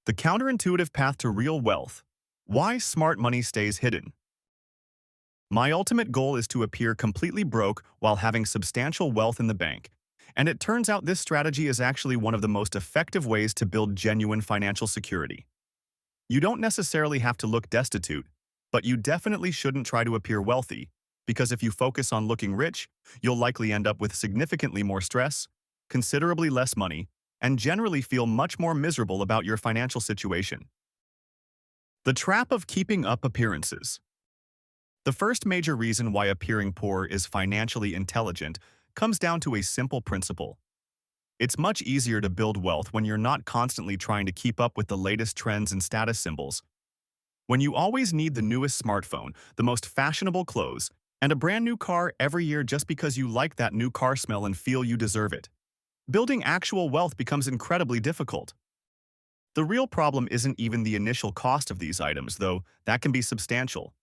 The counterintuitive path to real wealth. Why smart money stays hidden. My ultimate goal is to appear completely broke while having substantial wealth in the bank. And it turns out this strategy is actually one of the most effective ways to build genuine financial security. You don't necessarily have to look destitute, but you definitely shouldn't try to appear wealthy, because if you focus on looking rich, you'll likely end up with significantly more stress, considerably less money, and generally feel much more miserable about your financial situation. The trap of keeping up appearances. The first major reason why appearing poor is financially intelligent comes down to a simple principle. It's much easier to build wealth when you're not constantly trying to keep up with the latest trends and status symbols. When you always need the newest smartphone, the most fashionable clothes, and a brand new car every year just because you like that new car smell and feel you deserve it, building actual wealth becomes incredibly difficult. The real problem isn't even the initial cost of these items, though that can be substantial.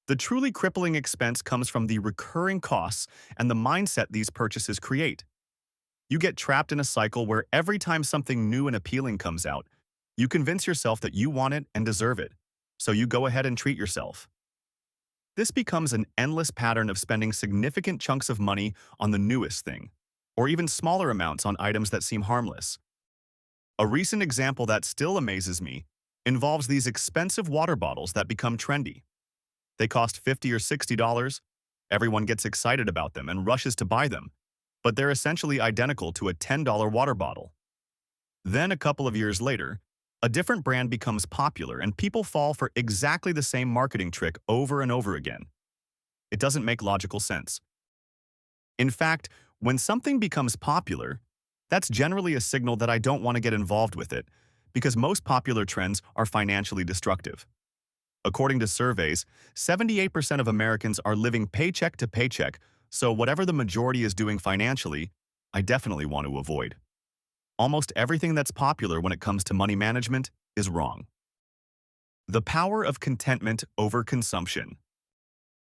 The truly crippling expense comes from the recurring costs and the mindset these purchases create. You get trapped in a cycle where every time something new and appealing comes out, you convince yourself that you want it and deserve it, so you go ahead and treat yourself. This becomes an endless pattern of spending significant chunks of money on the newest thing, or even smaller amounts on items that seem harmless. A recent example that still amazes me involves these expensive water bottles that become trendy. They cost $50 or $60, everyone gets excited about them and rushes to buy them, but they're essentially identical to a $10 water bottle. Then a couple of years later, a different brand becomes popular and people fall for exactly the same marketing trick over and over again. It doesn't make logical sense. In fact, when something becomes popular, that's generally a signal that I don't want to get involved with it, because most popular trends are financially destructive. According to surveys, 78% of Americans are living paycheck to paycheck, so whatever the majority is doing financially, I definitely want to avoid. Almost everything that's popular when it comes to money management is wrong. The power of contentment over consumption.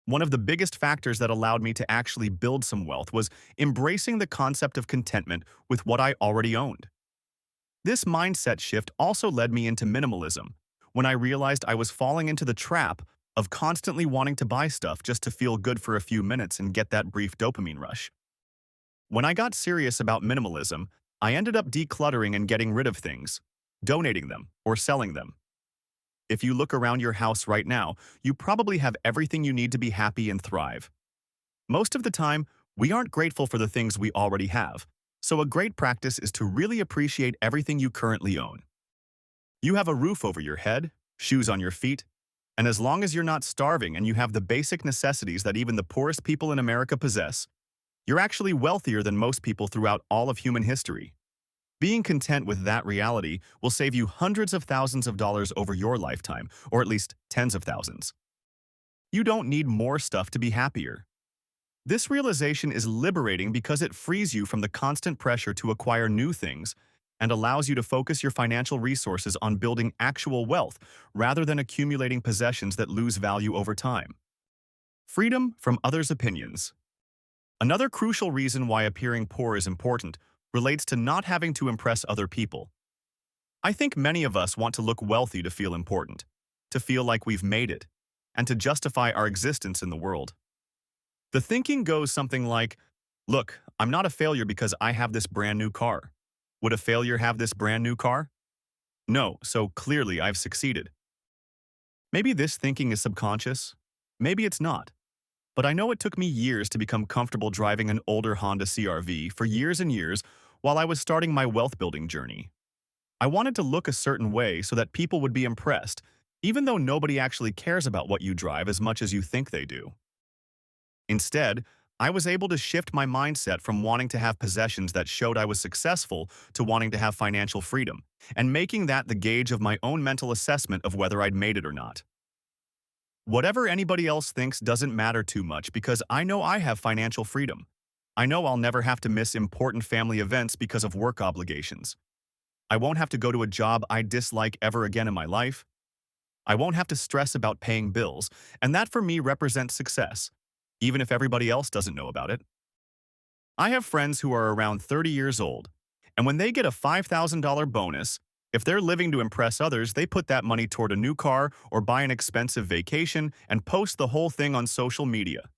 One of the biggest factors that allowed me to actually build some wealth was embracing the concept of contentment with what I already owned. This mindset shift also led me into minimalism, when I realized I was falling into the trap of constantly wanting to buy stuff just to feel good for a few minutes and get that brief dopamine rush. When I got serious about minimalism, I ended up decluttering and getting rid of things, donating them, or selling them. If you look around your house right now, you probably have everything you need to be happy and thrive. Most of the time, we aren't grateful for the things we already have, so a great practice is to really appreciate everything you currently own. You have a roof over your head, shoes on your feet, and as long as you're not starving and you have the basic necessities that even the poorest people in America possess, you're actually wealthier than most people throughout all of human history. Being content with that reality will save you hundreds of thousands of dollars over your lifetime, or at least tens of thousands. You don't need more stuff to be happier. This realization is liberating because it frees you from the constant pressure to acquire new things and allows you to focus your financial resources on building actual wealth rather than accumulating possessions that lose value over time. Freedom from others' opinions. Another crucial reason why appearing poor is important relates to not having to impress other people. I think many of us want to look wealthy to feel important, to feel like we've made it, and to justify our existence in the world. The thinking goes something like, look, I'm not a failure because I have this brand new car. Would a failure have this brand new car? No, so clearly I've succeeded. Maybe this thinking is subconscious, maybe it's not. But I know it took me years to become comfortable driving an older Honda CR-V for years and years while I was starting my wealth-building journey. I wanted to look a certain way so that people would be impressed, even though nobody actually cares about what you drive as much as you think they do. Instead, I was able to shift my mindset from wanting to have possessions that showed I was successful to wanting to have financial freedom, and making that the gauge of my own mental assessment of whether I'd made it or not. Whatever anybody else thinks doesn't matter too much because I know I have financial freedom. I know I'll never have to miss important family events because of work obligations. I won't have to go to a job I dislike ever again in my life. I won't have to stress about paying bills, and that for me represents success, even if everybody else doesn't know about it. I have friends who are around 30 years old, and when they get a $5,000 bonus, If they're living to impress others, they put that money toward a new car or buy an expensive vacation and post the whole thing on social media.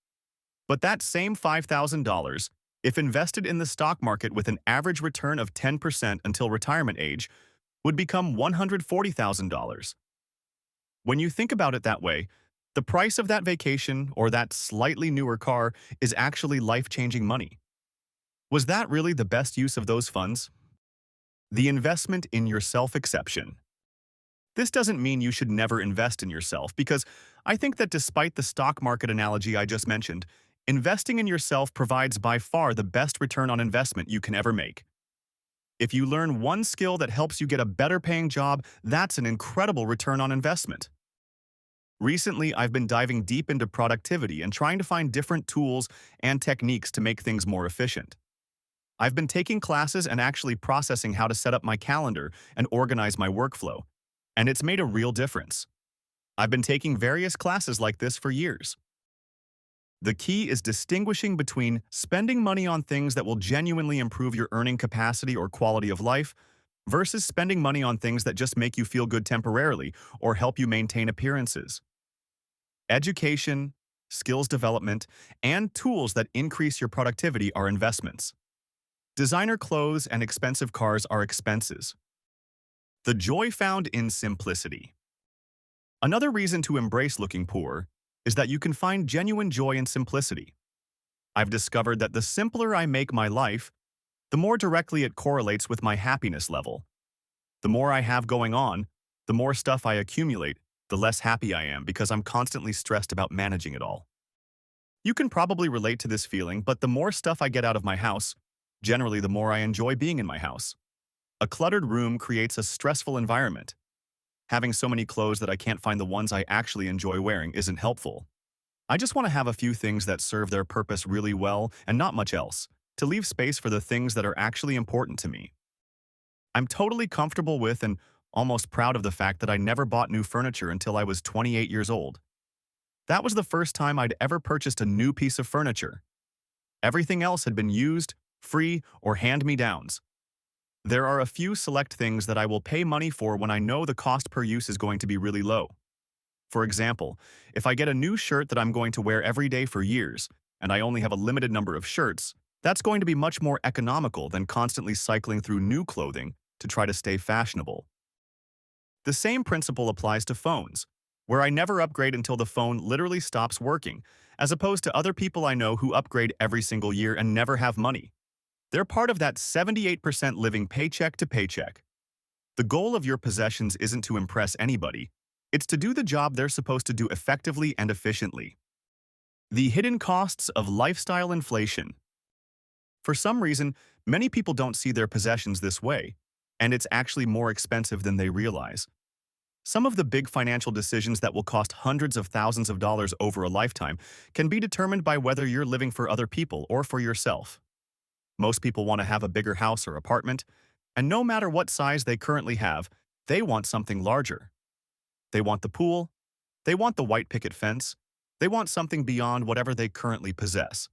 But that same $5,000, if invested in the stock market with an average return of 10% until retirement age, would become $140,000. When you think about it that way, the price of that vacation or that slightly newer car is actually life-changing money. Was that really the best use of those funds? The investment in yourself exception. This doesn't mean you should never invest in yourself, because I think that despite the stock market analogy I just mentioned, investing in yourself provides by far the best return on investment you can ever make. If you learn one skill that helps you get a better paying job, that's an incredible return on investment. Recently, I've been diving deep into productivity and trying to find different tools and techniques to make things more efficient. I've been taking classes and actually processing how to set up my calendar and organize my workflow, and it's made a real difference. I've been taking various classes like this for years. The key is distinguishing between spending money on things that will genuinely improve your earning capacity or quality of life versus spending money on things that just make you feel good temporarily or help you maintain appearances. Education, skills development, and tools that increase your productivity are investments. Designer clothes and expensive cars are expenses. The joy found in simplicity. Another reason to embrace looking poor is that you can find genuine joy in simplicity. I've discovered that the simpler I make my life, the more directly it correlates with my happiness level. The more I have going on, the more stuff I accumulate, the less happy I am because I'm constantly stressed about managing it all. You can probably relate to this feeling, but the more stuff I get out of my house, generally the more I enjoy being in my house. A cluttered room creates a stressful environment. Having so many clothes that I can't find the ones I actually enjoy wearing isn't helpful. I just want to have a few things that serve their purpose really well and not much else, to leave space for the things that are actually important to me. I'm totally comfortable with and almost proud of the fact that I never bought new furniture until I was 28 years old. That was the first time I'd ever purchased a new piece of furniture. Everything else had been used, free, or hand-me-downs. There are a few select things that I will pay money for when I know the cost per use is going to be really low. For example, if I get a new shirt that I'm going to wear every day for years, and I only have a limited number of shirts, that's going to be much more economical than constantly cycling through new clothing to try to stay fashionable. The same principle applies to phones, where I never upgrade until the phone literally stops working, as opposed to other people I know who upgrade every single year and never have money. They're part of that 78% living paycheck to paycheck. The goal of your possessions isn't to impress anybody. It's to do the job they're supposed to do effectively and efficiently. The hidden costs of lifestyle inflation. For some reason, many people don't see their possessions this way, and it's actually more expensive than they realize. Some of the big financial decisions that will cost hundreds of thousands of dollars over a lifetime can be determined by whether you're living for other people or for yourself. Most people want to have a bigger house or apartment, and no matter what size they currently have, they want something larger. They want the pool, they want the white picket fence, they want something beyond whatever they currently possess.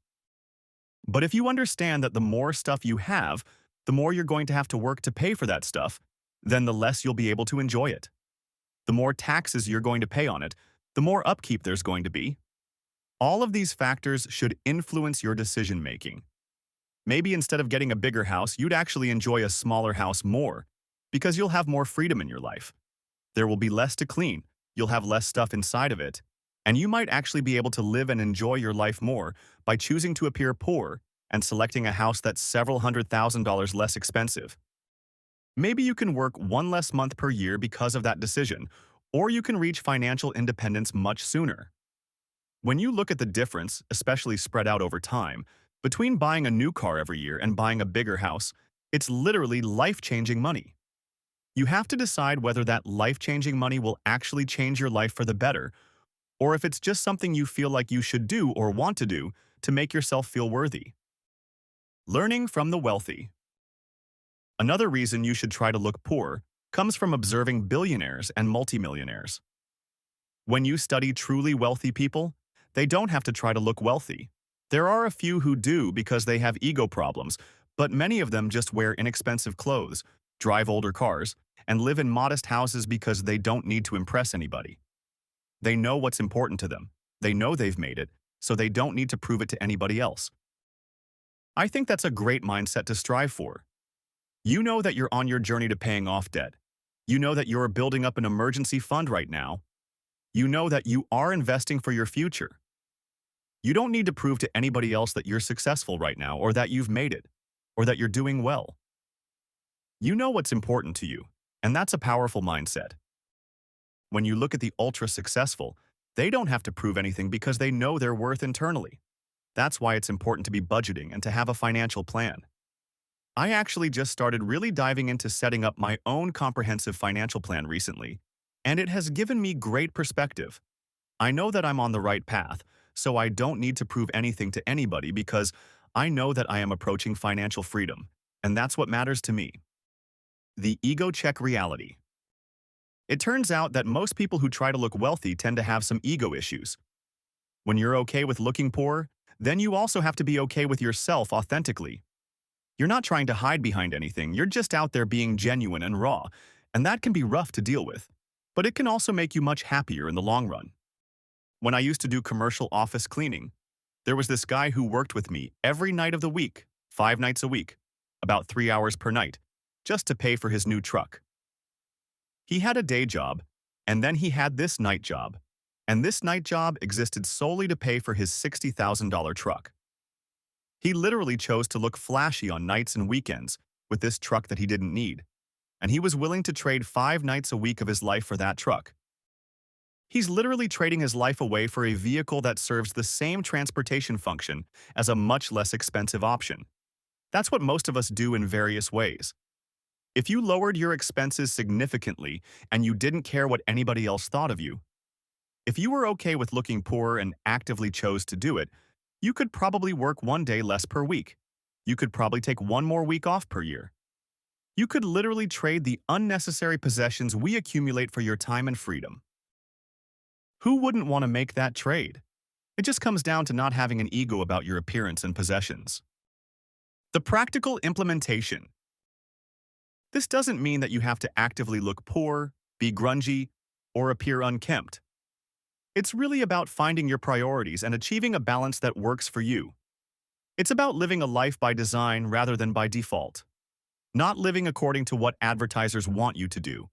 But if you understand that the more stuff you have, the more you're going to have to work to pay for that stuff, then the less you'll be able to enjoy it. The more taxes you're going to pay on it, the more upkeep there's going to be. All of these factors should influence your decision-making. Maybe instead of getting a bigger house, you'd actually enjoy a smaller house more, because you'll have more freedom in your life. There will be less to clean, you'll have less stuff inside of it, and you might actually be able to live and enjoy your life more by choosing to appear poor and selecting a house that's several $100,000 less expensive. Maybe you can work one less month per year because of that decision, or you can reach financial independence much sooner. When you look at the difference, especially spread out over time, between buying a new car every year and buying a bigger house, it's literally life-changing money. You have to decide whether that life-changing money will actually change your life for the better, or if it's just something you feel like you should do or want to do to make yourself feel worthy. Learning from the wealthy. Another reason you should try to look poor comes from observing billionaires and multimillionaires. When you study truly wealthy people, they don't have to try to look wealthy. There are a few who do because they have ego problems, but many of them just wear inexpensive clothes, drive older cars, and live in modest houses because they don't need to impress anybody. They know what's important to them. They know they've made it, so they don't need to prove it to anybody else. I think that's a great mindset to strive for. You know that you're on your journey to paying off debt. You know that you're building up an emergency fund right now. You know that you are investing for your future. You don't need to prove to anybody else that you're successful right now or that you've made it or that you're doing well. You know what's important to you, and that's a powerful mindset. When you look at the ultra-successful, they don't have to prove anything because they know their worth internally. That's why it's important to be budgeting and to have a financial plan. I actually just started really diving into setting up my own comprehensive financial plan recently, and it has given me great perspective. I know that I'm on the right path, so I don't need to prove anything to anybody because I know that I am approaching financial freedom, and that's what matters to me. The ego check reality. It turns out that most people who try to look wealthy tend to have some ego issues. When you're okay with looking poor, then you also have to be okay with yourself authentically. You're not trying to hide behind anything, you're just out there being genuine and raw, and that can be rough to deal with. But it can also make you much happier in the long run. When I used to do commercial office cleaning, there was this guy who worked with me every night of the week, 5 nights a week, about 3 hours per night, just to pay for his new truck. He had a day job, and then he had this night job, and this night job existed solely to pay for his $60,000 truck. He literally chose to look flashy on nights and weekends with this truck that he didn't need, and he was willing to trade 5 nights a week of his life for that truck. He's literally trading his life away for a vehicle that serves the same transportation function as a much less expensive option. That's what most of us do in various ways. If you lowered your expenses significantly and you didn't care what anybody else thought of you, if you were okay with looking poor and actively chose to do it, you could probably work 1 day less per week. You could probably take 1 more week off per year. You could literally trade the unnecessary possessions we accumulate for your time and freedom. Who wouldn't want to make that trade? It just comes down to not having an ego about your appearance and possessions. The practical implementation. This doesn't mean that you have to actively look poor, be grungy, or appear unkempt. It's really about finding your priorities and achieving a balance that works for you. It's about living a life by design rather than by default. Not living according to what advertisers want you to do.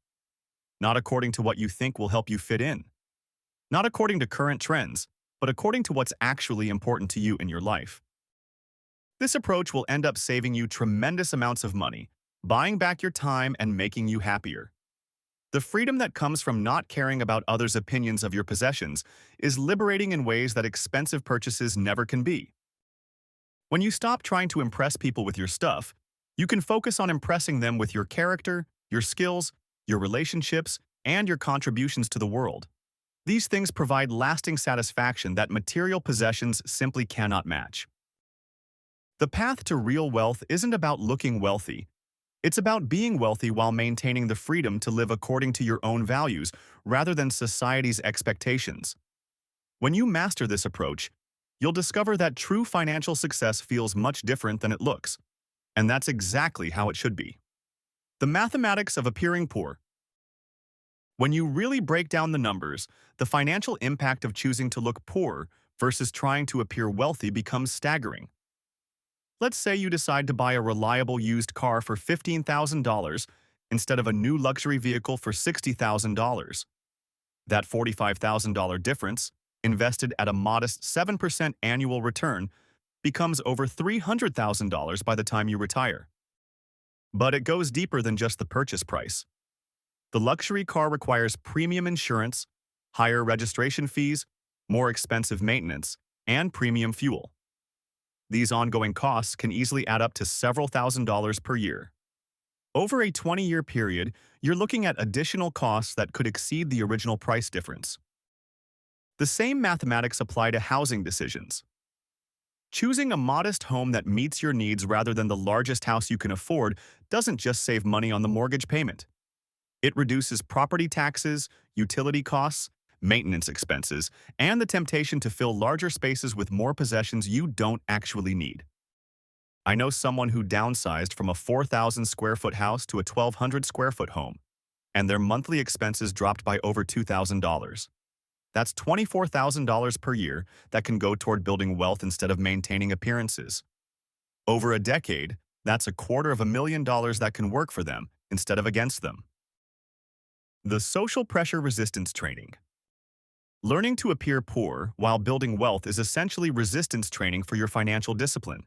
Not according to what you think will help you fit in. Not according to current trends, but according to what's actually important to you in your life. This approach will end up saving you tremendous amounts of money, buying back your time and making you happier. The freedom that comes from not caring about others' opinions of your possessions is liberating in ways that expensive purchases never can be. When you stop trying to impress people with your stuff, you can focus on impressing them with your character, your skills, your relationships, and your contributions to the world. These things provide lasting satisfaction that material possessions simply cannot match. The path to real wealth isn't about looking wealthy. It's about being wealthy while maintaining the freedom to live according to your own values rather than society's expectations. When you master this approach, you'll discover that true financial success feels much different than it looks. And that's exactly how it should be. The mathematics of appearing poor. When you really break down the numbers, the financial impact of choosing to look poor versus trying to appear wealthy becomes staggering. Let's say you decide to buy a reliable used car for $15,000 instead of a new luxury vehicle for $60,000. That $45,000 difference, invested at a modest 7% annual return, becomes over $300,000 by the time you retire. But it goes deeper than just the purchase price. The luxury car requires premium insurance, higher registration fees, more expensive maintenance, and premium fuel. These ongoing costs can easily add up to several $1,000s per year. Over a 20-year period, you're looking at additional costs that could exceed the original price difference. The same mathematics apply to housing decisions. Choosing a modest home that meets your needs rather than the largest house you can afford doesn't just save money on the mortgage payment. It reduces property taxes, utility costs, maintenance expenses, and the temptation to fill larger spaces with more possessions you don't actually need. I know someone who downsized from a 4,000 square foot house to a 1,200 square foot home. and their monthly expenses dropped by over $2,000. That's $24,000 per year that can go toward building wealth instead of maintaining appearances. Over a decade, that's $250,000 that can work for them instead of against them. The social pressure resistance training. Learning to appear poor while building wealth is essentially resistance training for your financial discipline.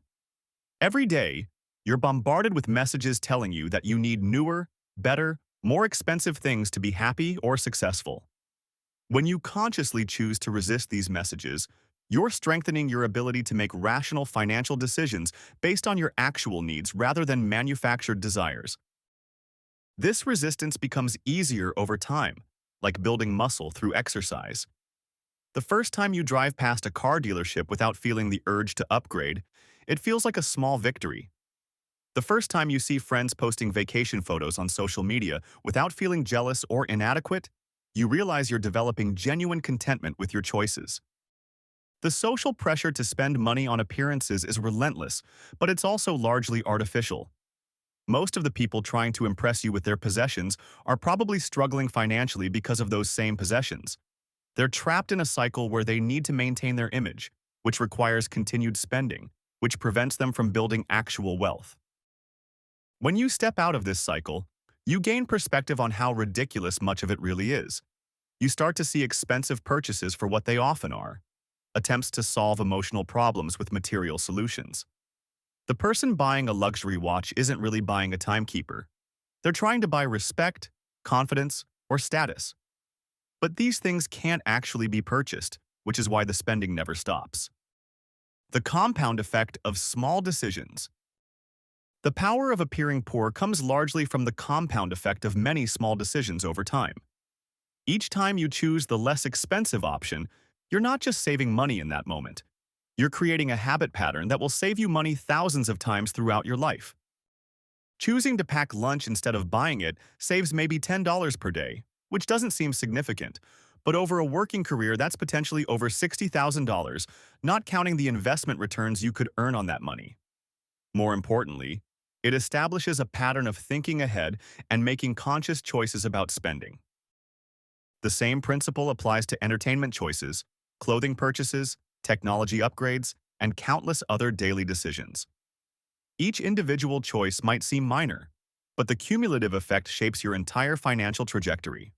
Every day, you're bombarded with messages telling you that you need newer, better, more expensive things to be happy or successful. When you consciously choose to resist these messages, you're strengthening your ability to make rational financial decisions based on your actual needs rather than manufactured desires. This resistance becomes easier over time, like building muscle through exercise. The first time you drive past a car dealership without feeling the urge to upgrade, it feels like a small victory. The first time you see friends posting vacation photos on social media without feeling jealous or inadequate, you realize you're developing genuine contentment with your choices. The social pressure to spend money on appearances is relentless, but it's also largely artificial. Most of the people trying to impress you with their possessions are probably struggling financially because of those same possessions. They're trapped in a cycle where they need to maintain their image, which requires continued spending, which prevents them from building actual wealth. When you step out of this cycle, you gain perspective on how ridiculous much of it really is. You start to see expensive purchases for what they often are: attempts to solve emotional problems with material solutions. The person buying a luxury watch isn't really buying a timekeeper. They're trying to buy respect, confidence, or status. But these things can't actually be purchased, which is why the spending never stops. The compound effect of small decisions. The power of appearing poor comes largely from the compound effect of many small decisions over time. Each time you choose the less expensive option, you're not just saving money in that moment. You're creating a habit pattern that will save you money thousands of times throughout your life. Choosing to pack lunch instead of buying it saves maybe $10 per day, which doesn't seem significant, but over a working career that's potentially over $60,000, not counting the investment returns you could earn on that money. More importantly, it establishes a pattern of thinking ahead and making conscious choices about spending. The same principle applies to entertainment choices, clothing purchases, technology upgrades, and countless other daily decisions. Each individual choice might seem minor, but the cumulative effect shapes your entire financial trajectory.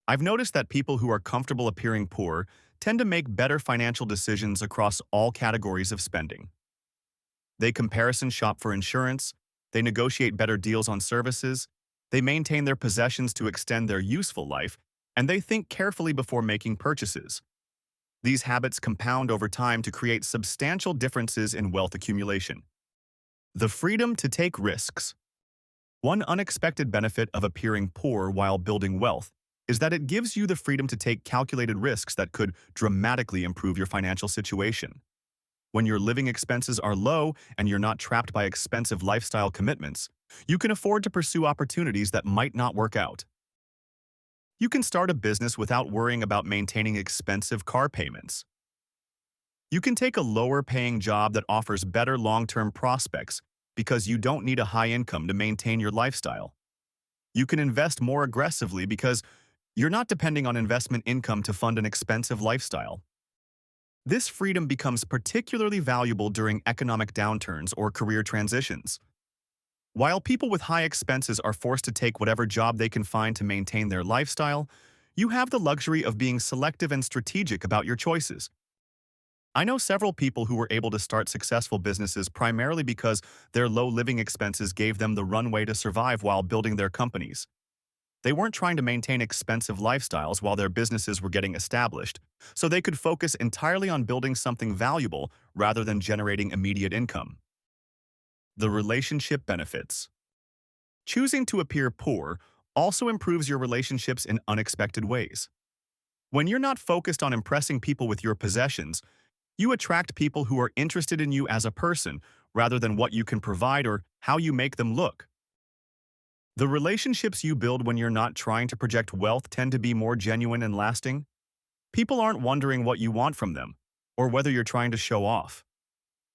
I've noticed that people who are comfortable appearing poor tend to make better financial decisions across all categories of spending. They comparison shop for insurance, they negotiate better deals on services, they maintain their possessions to extend their useful life, and they think carefully before making purchases. These habits compound over time to create substantial differences in wealth accumulation. The freedom to take risks. One unexpected benefit of appearing poor while building wealth is that it gives you the freedom to take calculated risks that could dramatically improve your financial situation. When your living expenses are low and you're not trapped by expensive lifestyle commitments, you can afford to pursue opportunities that might not work out. You can start a business without worrying about maintaining expensive car payments. You can take a lower-paying job that offers better long-term prospects because you don't need a high income to maintain your lifestyle. You can invest more aggressively because you're not depending on investment income to fund an expensive lifestyle. This freedom becomes particularly valuable during economic downturns or career transitions. While people with high expenses are forced to take whatever job they can find to maintain their lifestyle, you have the luxury of being selective and strategic about your choices. I know several people who were able to start successful businesses primarily because their low living expenses gave them the runway to survive while building their companies. They weren't trying to maintain expensive lifestyles while their businesses were getting established, so they could focus entirely on building something valuable rather than generating immediate income. The relationship benefits. Choosing to appear poor also improves your relationships in unexpected ways. When you're not focused on impressing people with your possessions, you attract people who are interested in you as a person rather than what you can provide or how you make them look. The relationships you build when you're not trying to project wealth tend to be more genuine and lasting. People aren't wondering what you want from them or whether you're trying to show off.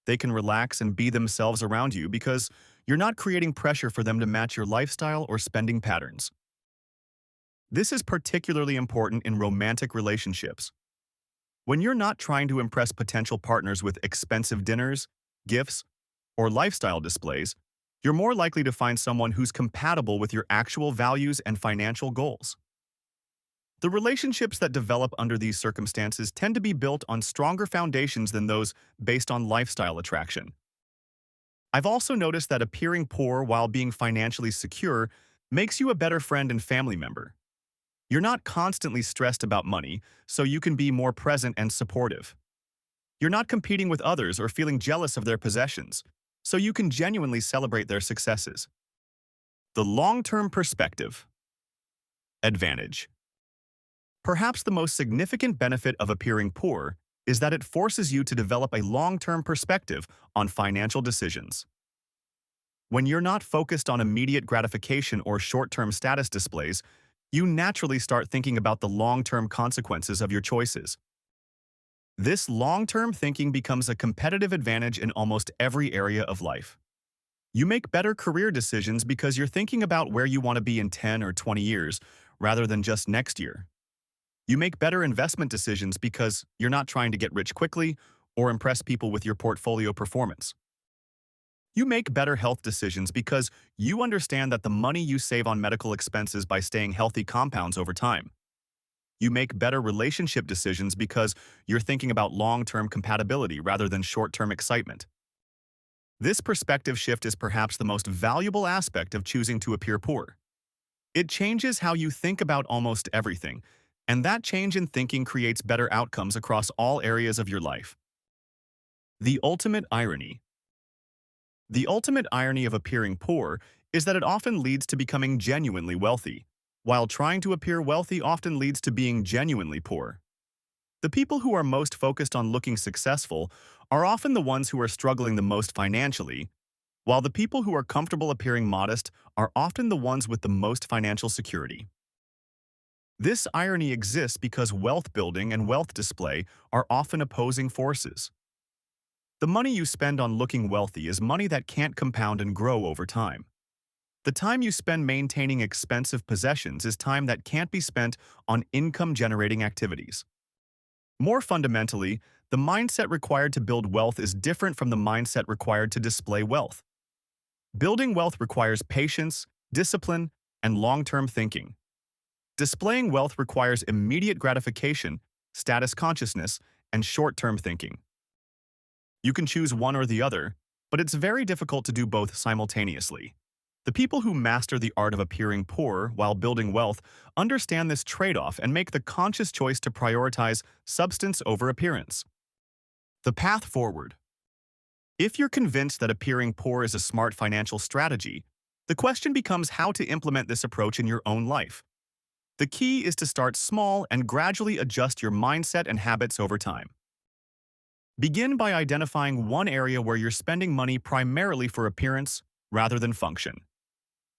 They can relax and be themselves around you because you're not creating pressure for them to match your lifestyle or spending patterns. This is particularly important in romantic relationships. When you're not trying to impress potential partners with expensive dinners, gifts, or lifestyle displays, you're more likely to find someone who's compatible with your actual values and financial goals. The relationships that develop under these circumstances tend to be built on stronger foundations than those based on lifestyle attraction. I've also noticed that appearing poor while being financially secure makes you a better friend and family member. You're not constantly stressed about money, so you can be more present and supportive. You're not competing with others or feeling jealous of their possessions, so you can genuinely celebrate their successes. The long-term perspective. Advantage. Perhaps the most significant benefit of appearing poor is that it forces you to develop a long-term perspective on financial decisions. When you're not focused on immediate gratification or short-term status displays, you naturally start thinking about the long-term consequences of your choices. This long-term thinking becomes a competitive advantage in almost every area of life. You make better career decisions because you're thinking about where you want to be in 10 or 20 years, rather than just next year. You make better investment decisions because you're not trying to get rich quickly or impress people with your portfolio performance. You make better health decisions because you understand that the money you save on medical expenses by staying healthy compounds over time. You make better relationship decisions because you're thinking about long-term compatibility rather than short-term excitement. This perspective shift is perhaps the most valuable aspect of choosing to appear poor. It changes how you think about almost everything, and that change in thinking creates better outcomes across all areas of your life. The ultimate irony. The ultimate irony of appearing poor is that it often leads to becoming genuinely wealthy, while trying to appear wealthy often leads to being genuinely poor. The people who are most focused on looking successful are often the ones who are struggling the most financially, while the people who are comfortable appearing modest are often the ones with the most financial security. This irony exists because wealth building and wealth display are often opposing forces. The money you spend on looking wealthy is money that can't compound and grow over time. The time you spend maintaining expensive possessions is time that can't be spent on income-generating activities. More fundamentally, the mindset required to build wealth is different from the mindset required to display wealth. Building wealth requires patience, discipline, and long-term thinking. Displaying wealth requires immediate gratification, status consciousness, and short-term thinking. You can choose one or the other, but it's very difficult to do both simultaneously. The people who master the art of appearing poor while building wealth understand this trade-off and make the conscious choice to prioritize substance over appearance. The path forward. If you're convinced that appearing poor is a smart financial strategy, the question becomes how to implement this approach in your own life. The key is to start small and gradually adjust your mindset and habits over time. Begin by identifying one area where you're spending money primarily for appearance rather than function.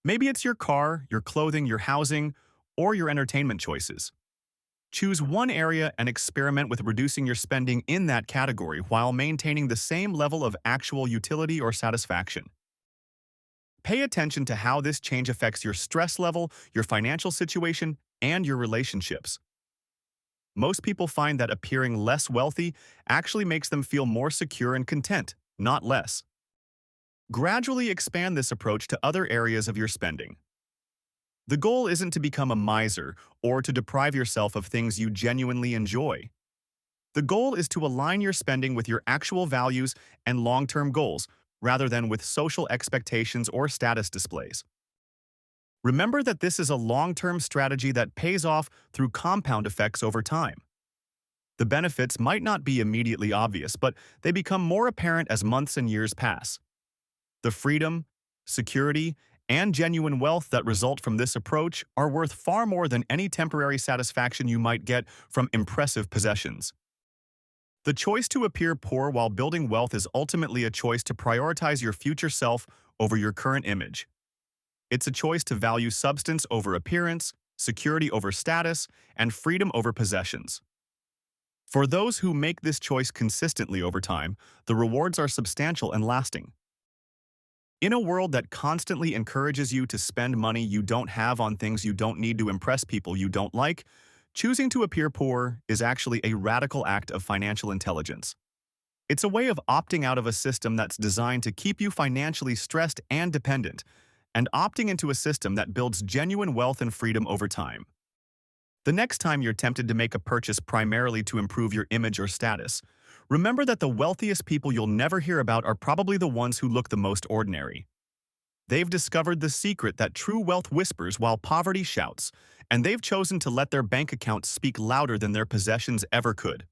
Maybe it's your car, your clothing, your housing, or your entertainment choices. Choose one area and experiment with reducing your spending in that category while maintaining the same level of actual utility or satisfaction. Pay attention to how this change affects your stress level, your financial situation, and your relationships. Most people find that appearing less wealthy actually makes them feel more secure and content, not less. Gradually expand this approach to other areas of your spending. The goal isn't to become a miser or to deprive yourself of things you genuinely enjoy. The goal is to align your spending with your actual values and long-term goals, rather than with social expectations or status displays. Remember that this is a long-term strategy that pays off through compound effects over time. The benefits might not be immediately obvious, but they become more apparent as months and years pass. The freedom, security, and genuine wealth that result from this approach are worth far more than any temporary satisfaction you might get from impressive possessions. The choice to appear poor while building wealth is ultimately a choice to prioritize your future self over your current image. It's a choice to value substance over appearance, security over status, and freedom over possessions. For those who make this choice consistently over time, the rewards are substantial and lasting. In a world that constantly encourages you to spend money you don't have on things you don't need to impress people you don't like, choosing to appear poor is actually a radical act of financial intelligence. It's a way of opting out of a system that's designed to keep you financially stressed and dependent, and opting into a system that builds genuine wealth and freedom over time. The next time you're tempted to make a purchase primarily to improve your image or status, remember that the wealthiest people you'll never hear about are probably the ones who look the most ordinary. They've discovered the secret that true wealth whispers while poverty shouts, and they've chosen to let their bank accounts speak louder than their possessions ever could.